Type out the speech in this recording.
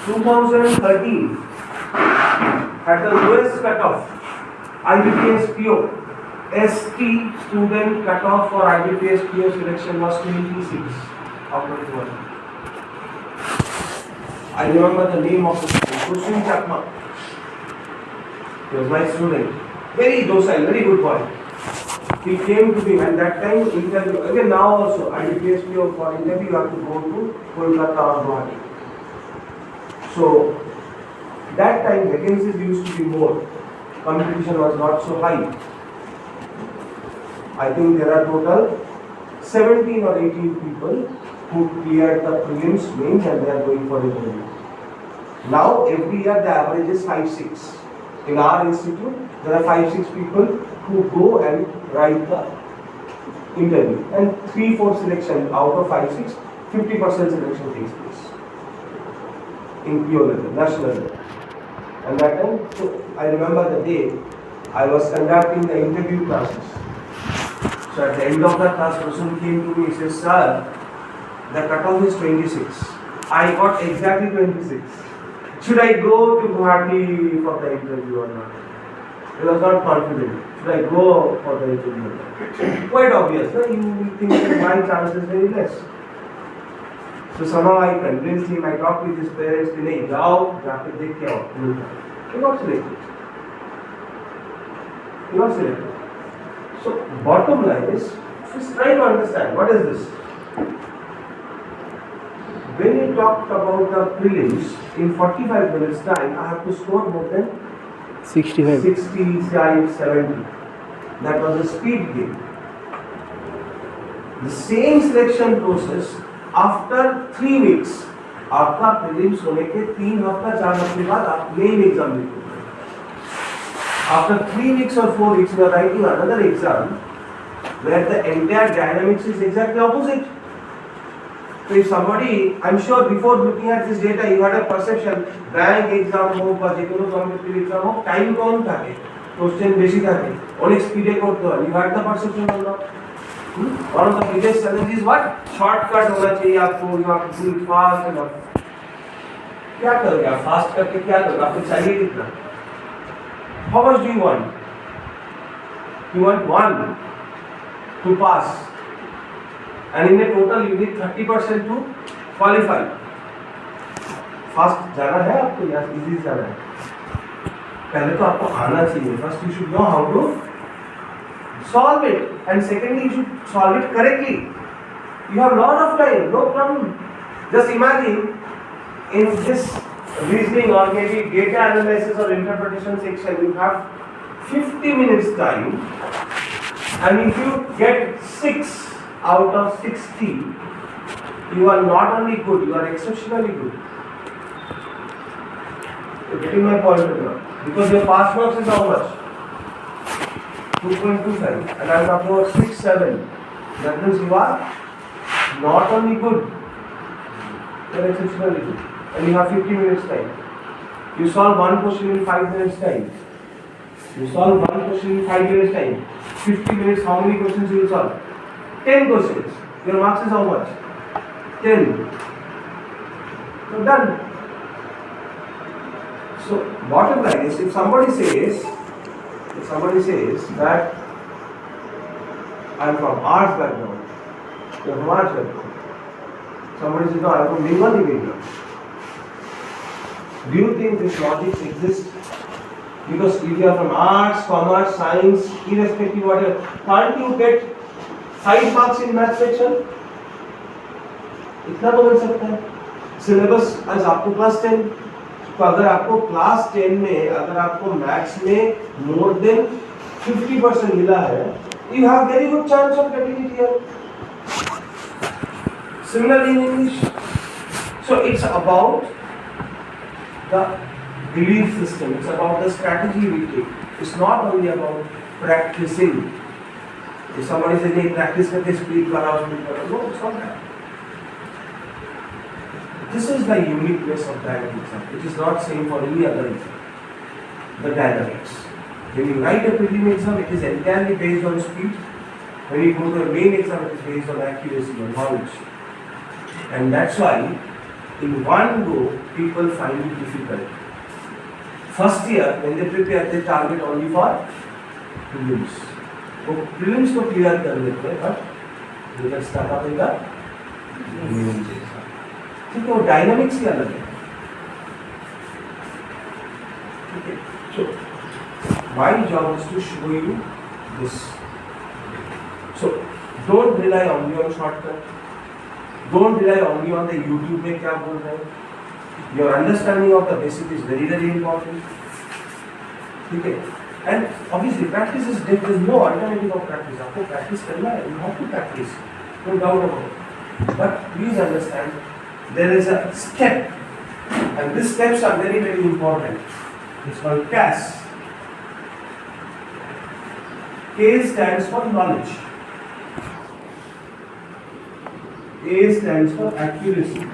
2013 had the lowest cutoff. IBPS PO. ST student cutoff for IBPS PO selection was 26 out of 200. I remember the name of the student, Kushin Chakma. He was my student. Very docile, very good boy. He came to me, and that time interview, again now also, IBPS PO for interview, you have to go to Kolkata or Guwahati. So, that time vacancies used to be more. Competition was not so high. I think there are total 17 or 18 people who cleared the prelims, mains, and they are going for interview. Now, every year the average is 5-6. In our institute, there are 5-6 people who go and write the interview. And 3-4 selection out of 5-6, 50% selection takes place. In PO level, national level. And that time, so I remember the day I was conducting the interview classes. So at the end of the class, person came to me and says, "Sir, the cutoff is 26. I got exactly 26. Should I go to Guwahati for the interview or not?" He was not confident. Should I go for the interview? Quite obvious, no? You will think that my chance is very less. So somehow I convinced him, I talked with his parents, "Nahi, jao, jaake dekh ke aao." He got selected. He got selected. So bottom line is, just try to understand what is this. When we talked about the prelims, in 45 minutes time, I have to score more than 65, 70. That was a speed game. The same selection process after 3 weeks, आपका prelims होने के 3 हफ्ता 4 हफ्ते बाद आप main exam लिखोगे. After 3 weeks or 4 weeks, you are writing another exam where the entire dynamics is exactly opposite. So if somebody, I'm sure before looking at this data, you had a perception, bank exam ho, বা যেকোনো competitive exam ho, time কম থাকে, question বেশি থাকে, অনেক স্পিডে করতে হয়. You had the perception or not? One of the biggest challenges is what? Shortcut होना चाहिए आपको, you have to do it fast and all. क्या करोगे आप fast करके क्या करोगे? आपको चाहिए कितना? How much do you want? You want 1 to pass. And in a total you need 30% to qualify. Fast जाना है आपको या easy जाना है? पहले तो आपको आना चाहिए. First you should know how to solve it, and secondly you should solve it correctly. You have lot of time, no problem. Just imagine in this reasoning or maybe data analysis or interpretation section, you have 50 minutes time, and if you get 6 out of 60, you are not only good, you are exceptionally good. You're getting my point now? Because your pass marks is how much? 2.25, and I'm talking about 6-7. That means you are not only good, you are exceptionally good. And you have 50 minutes time. You solve one question in 5 minutes time. You solve one question in 5 minutes time. 50 minutes, how many questions you will solve? 10 questions. Your marks is how much? 10. So done. So bottom line is, if somebody says that I am from arts background, you are from arts background. Somebody says, no, I am from Bengali background. Do you think this logic exists? Because if you are from arts, commerce, science, irrespective of whatever, can't you get 5 marks in math section? इतना तो मिल सकता है. Syllabus आज आपको class 10. तो अगर आपको class 10 में अगर आपको मैथ्स में मोर देन 50% मिला है, you have very good chance of getting it here. Similarly in English. So it's about the belief system, it's about the strategy we take. It's not only about practicing. If somebody says, hey, practice करके speed कराओ, no, it's not that. This is the uniqueness of dynamics. It is not same for any other exam. The dynamics. When you write a prelim exam, it is entirely based on speed. When you go to a main exam, it is based on accuracy or knowledge. And that's why in one go, people find it difficult. First year, when they prepare, they target only for prelims. So prelims को clear कर लेते हैं, but they get stuck up in the mains. ठीक है, वो dynamics ही अलग है. Okay, so my job is to show you this. So don't rely only on shortcut. Don't rely only on the YouTube में क्या बोल रहे हैं. Your understanding of the basic is very very important. ठीक है. And obviously practice is there is no alternative of practice. आपको practice करना है. You have to practice. No doubt about it. But please understand there is a step, and these steps are very very important. It's called CAS. K stands for knowledge. A stands for accuracy.